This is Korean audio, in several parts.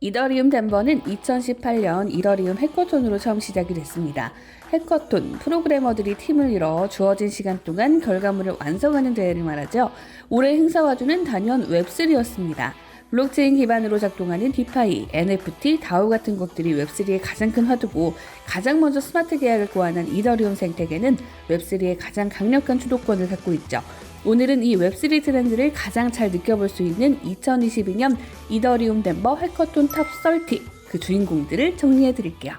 이더리움 덴버는 2018년 이더리움 해커톤으로 처음 시작이 됐습니다. 해커톤, 프로그래머들이 팀을 이뤄 주어진 시간 동안 결과물을 완성하는 대회를 말하죠. 올해 행사와주는 단연 웹3였습니다. 블록체인 기반으로 작동하는 디파이, NFT, 다오 같은 것들이 웹3의 가장 큰 화두고 가장 먼저 스마트 계약을 고안한 이더리움 생태계는 웹3의 가장 강력한 주도권을 갖고 있죠. 오늘은 이 웹3 트렌드를 가장 잘 느껴볼 수 있는 2022년 이더리움 덴버 해커톤 탑 30, 그 주인공들을 정리해드릴게요.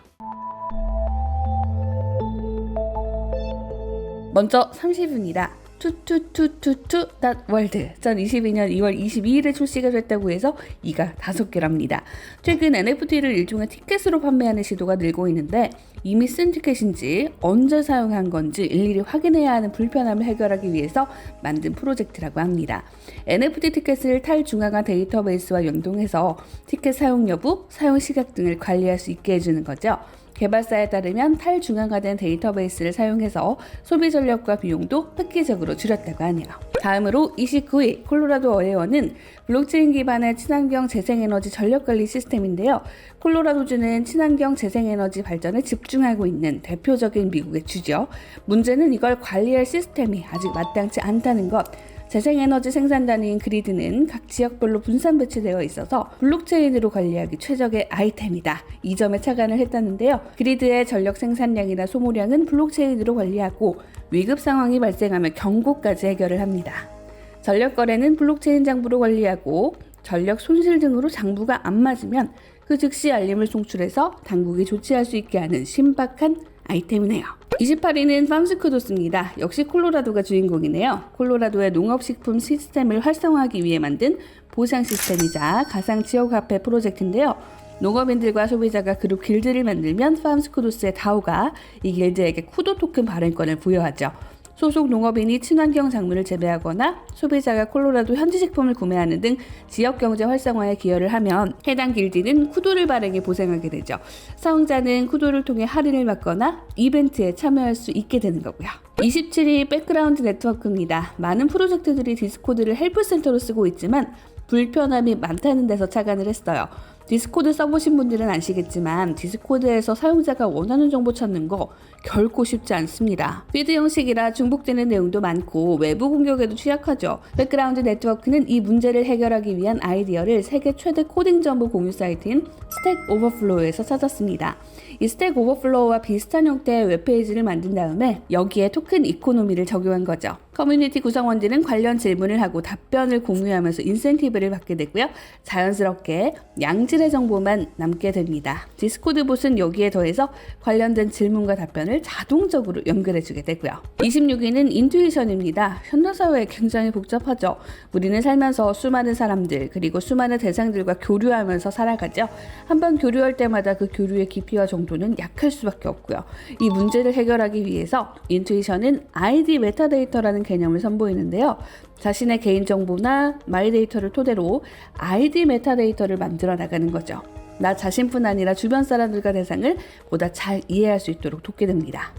먼저 30위입니다. 투투투투투.월드 2022년 2월 22일에 출시가 됐다고 해서 이가 5개랍니다. 최근 NFT를 일종의 티켓으로 판매하는 시도가 늘고 있는데 이미 쓴 티켓인지 언제 사용한 건지 일일이 확인해야 하는 불편함을 해결하기 위해서 만든 프로젝트라고 합니다. NFT 티켓을 탈중앙화 데이터베이스와 연동해서 티켓 사용 여부, 사용 시각 등을 관리할 수 있게 해주는 거죠. 개발사에 따르면 탈중앙화된 데이터베이스를 사용해서 소비 전력과 비용도 획기적으로 줄였다고 하네요. 다음으로 29위 콜로라도 어웨어는 블록체인 기반의 친환경 재생에너지 전력관리 시스템인데요. 콜로라도주는 친환경 재생에너지 발전에 집중하고 있는 대표적인 미국의 주죠. 문제는 이걸 관리할 시스템이 아직 마땅치 않다는 것. 재생에너지 생산단위인 그리드는 각 지역별로 분산 배치되어 있어서 블록체인으로 관리하기 최적의 아이템이다. 이 점에 착안을 했다는데요. 그리드의 전력 생산량이나 소모량은 블록체인으로 관리하고 위급 상황이 발생하면 경고까지 해결을 합니다. 전력 거래는 블록체인 장부로 관리하고 전력 손실 등으로 장부가 안 맞으면 그 즉시 알림을 송출해서 당국이 조치할 수 있게 하는 신박한 아이템이네요. 28위는 팜스쿠도스입니다. 역시 콜로라도가 주인공이네요. 콜로라도의 농업식품 시스템을 활성화하기 위해 만든 보상 시스템이자 가상 지역 화폐 프로젝트인데요. 농업인들과 소비자가 그룹 길드를 만들면 팜스쿠도스의 다오가 이 길드에게 쿠도 토큰 발행권을 부여하죠. 소속 농업인이 친환경 작물을 재배하거나 소비자가 콜로라도 현지 식품을 구매하는 등 지역 경제 활성화에 기여를 하면 해당 길드는 쿠도를 발행해 보상하게 되죠. 사용자는 쿠도를 통해 할인을 받거나 이벤트에 참여할 수 있게 되는 거고요. 27위 백그라운드 네트워크입니다. 많은 프로젝트들이 디스코드를 헬프센터로 쓰고 있지만 불편함이 많다는 데서 착안을 했어요. 디스코드 써보신 분들은 아시겠지만 디스코드에서 사용자가 원하는 정보 찾는 거 결코 쉽지 않습니다. 피드 형식이라 중복되는 내용도 많고 외부 공격에도 취약하죠. 백그라운드 네트워크는 이 문제를 해결하기 위한 아이디어를 세계 최대 코딩 정보 공유 사이트인 스택 오버플로우에서 찾았습니다. 이 스택 오버플로우와 비슷한 형태의 웹페이지를 만든 다음에 여기에 토큰 이코노미를 적용한 거죠. 커뮤니티 구성원들은 관련 질문을 하고 답변을 공유하면서 인센티브를 받게 되고요. 자연스럽게 양질의 정보만 남게 됩니다. 디스코드 봇은 여기에 더해서 관련된 질문과 답변을 자동적으로 연결해주게 되고요. 26위는 인투이션입니다. 현대사회 굉장히 복잡하죠. 우리는 살면서 수많은 사람들 그리고 수많은 대상들과 교류하면서 살아가죠. 한번 교류할 때마다 그 교류의 깊이와 정도는 약할 수밖에 없고요. 이 문제를 해결하기 위해서 인투이션은 ID 메타데이터라는 개념을 선보이는데요. 자신의 개인정보나 마이데이터를 토대로 ID 메타데이터를 만들어 나가는 거죠. 나 자신뿐 아니라 주변 사람들과 대상을 보다 잘 이해할 수 있도록 돕게 됩니다.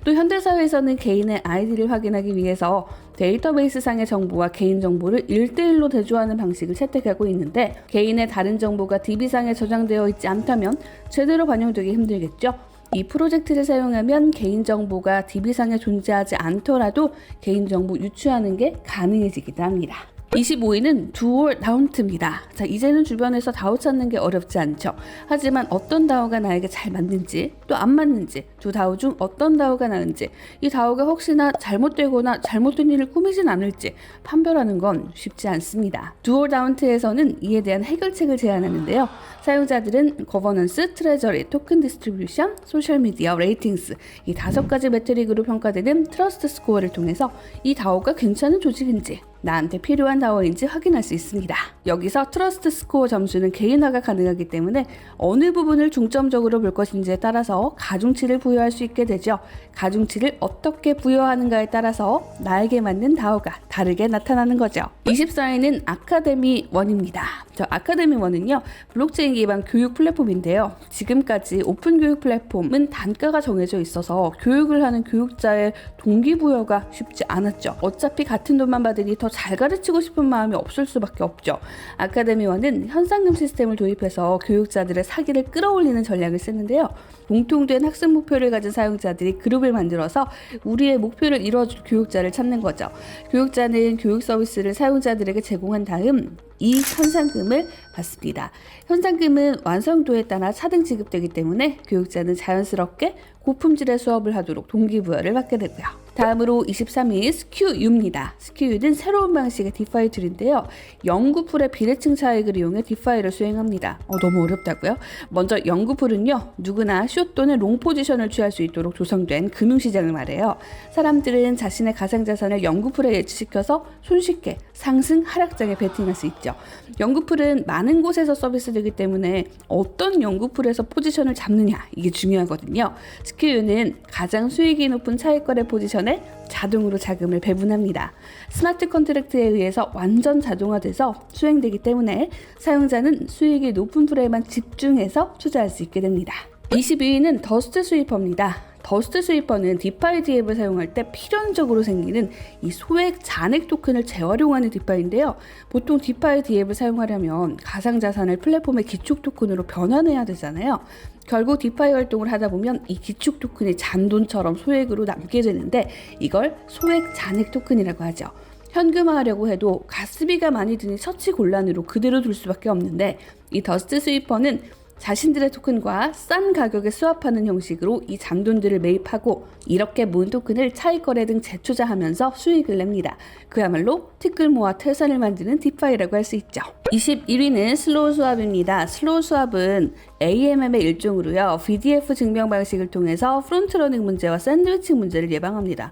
또 현대사회에서는 개인의 아이디를 확인하기 위해서 데이터베이스상의 정보와 개인정보를 1대1로 대조하는 방식을 채택하고 있는데 개인의 다른 정보가 DB상에 저장되어 있지 않다면 제대로 반영되기 힘들겠죠. 이 프로젝트를 사용하면 개인정보가 DB상에 존재하지 않더라도 개인정보 유추하는 게 가능해지기도 합니다. 25위는 두올 다운트입니다. 자, 이제는 주변에서 다오 찾는 게 어렵지 않죠. 하지만 어떤 다오가 나에게 잘 맞는지 또 안 맞는지 두 다오 중 어떤 다오가 나은지 이 다오가 혹시나 잘못되거나 잘못된 일을 꾸미진 않을지 판별하는 건 쉽지 않습니다. 두올 다운트에서는 이에 대한 해결책을 제안하는데요. 사용자들은 거버넌스, 트레저리, 토큰 디스트리뷰션, 소셜미디어, 레이팅스 이 5가지 매트릭으로 평가되는 트러스트 스코어를 통해서 이 다오가 괜찮은 조직인지 나한테 필요한 다오인지 확인할 수 있습니다. 여기서 트러스트 스코어 점수는 개인화가 가능하기 때문에 어느 부분을 중점적으로 볼 것인지에 따라서 가중치를 부여할 수 있게 되죠. 가중치를 어떻게 부여하는가에 따라서 나에게 맞는 다오가 다르게 나타나는 거죠. 24위는 아카데미 1입니다. 아카데미1은요, 블록체인 기반 교육 플랫폼인데요. 지금까지 오픈 교육 플랫폼은 단가가 정해져 있어서 교육을 하는 교육자의 동기부여가 쉽지 않았죠. 어차피 같은 돈만 받으니 더 잘 가르치고 싶은 마음이 없을 수밖에 없죠. 아카데미1은 현상금 시스템을 도입해서 교육자들의 사기를 끌어올리는 전략을 쓰는데요. 공통된 학습 목표를 가진 사용자들이 그룹을 만들어서 우리의 목표를 이루어줄 교육자를 찾는 거죠. 교육자는 교육 서비스를 사용자들에게 제공한 다음 이 현상금을 받습니다. 현상금은 완성도에 따라 차등 지급되기 때문에 교육자는 자연스럽게 고품질의 수업을 하도록 동기부여를 받게 되고요. 다음으로 23위 스큐유입니다. 스큐유는 새로운 방식의 디파이 툴인데요. 영구풀의 비례층 차익을 이용해 디파이를 수행합니다. 너무 어렵다고요? 먼저 영구풀은요, 누구나 숏 또는 롱 포지션을 취할 수 있도록 조성된 금융시장을 말해요. 사람들은 자신의 가상자산을 영구풀에 예치시켜서 손쉽게 상승, 하락장에 베팅할 수 있죠. 영구풀은 많은 곳에서 서비스되기 때문에 어떤 영구풀에서 포지션을 잡느냐, 이게 중요하거든요. 스큐유는 가장 수익이 높은 차익거래 포지션에 자동으로 자금을 배분합니다. 스마트 컨트랙트에 의해서 완전 자동화돼서 수행되기 때문에 사용자는 수익이 높은 풀에만 집중해서 투자할 수 있게 됩니다. 22위는 더스트 스위퍼입니다. 더스트 스위퍼는 디파이 DApp을 사용할 때 필연적으로 생기는 이 소액 잔액 토큰을 재활용하는 디파이인데요. 보통 디파이 DApp을 사용하려면 가상자산을 플랫폼의 기축 토큰으로 변환해야 되잖아요. 결국 디파이 활동을 하다 보면 이 기축 토큰이 잔돈처럼 소액으로 남게 되는데 이걸 소액 잔액 토큰이라고 하죠. 현금화하려고 해도 가스비가 많이 드니 처치곤란으로 그대로 둘 수밖에 없는데 이 더스트 스위퍼는 자신들의 토큰과 싼 가격에 스왑하는 형식으로 이 잔돈들을 매입하고 이렇게 모은 토큰을 차익거래 등 재투자하면서 수익을 냅니다. 그야말로 티끌 모아 태산을 만드는 디파이라고 할 수 있죠. 21위는 슬로우 스왑입니다. 슬로우 스왑은 AMM의 일종으로요, VDF 증명 방식을 통해서 프론트러닝 문제와 샌드위치 문제를 예방합니다.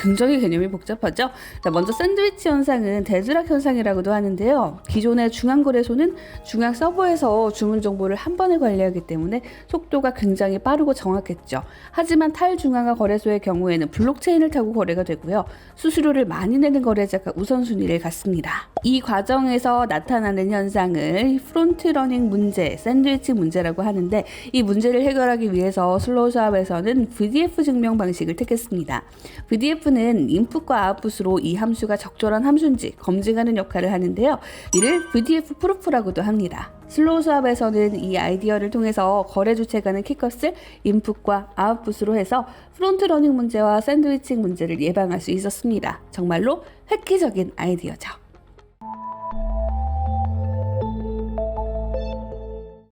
굉장히 개념이 복잡하죠? 먼저 샌드위치 현상은 데드락 현상이라고도 하는데요. 기존의 중앙거래소는 중앙 서버에서 주문 정보를 한 번에 관리하기 때문에 속도가 굉장히 빠르고 정확했죠. 하지만 탈중앙화 거래소의 경우에는 블록체인을 타고 거래가 되고요. 수수료를 많이 내는 거래자가 우선순위를 갖습니다. 이 과정에서 나타나는 현상을 프론트러닝 문제, 샌드위치 문제라고 하는데 이 문제를 해결하기 위해서 슬로우 스왑에서는 VDF 증명 방식을 택했습니다. VDF는 인풋과 아웃풋으로 이 함수가 적절한 함수인지 검증하는 역할을 하는데요. 이를 VDF 프루프라고도 합니다. 슬로우 스왑에서는 이 아이디어를 통해서 거래 주체간의 키값을 인풋과 아웃풋으로 해서 프론트러닝 문제와 샌드위칭 문제를 예방할 수 있었습니다. 정말로 획기적인 아이디어죠.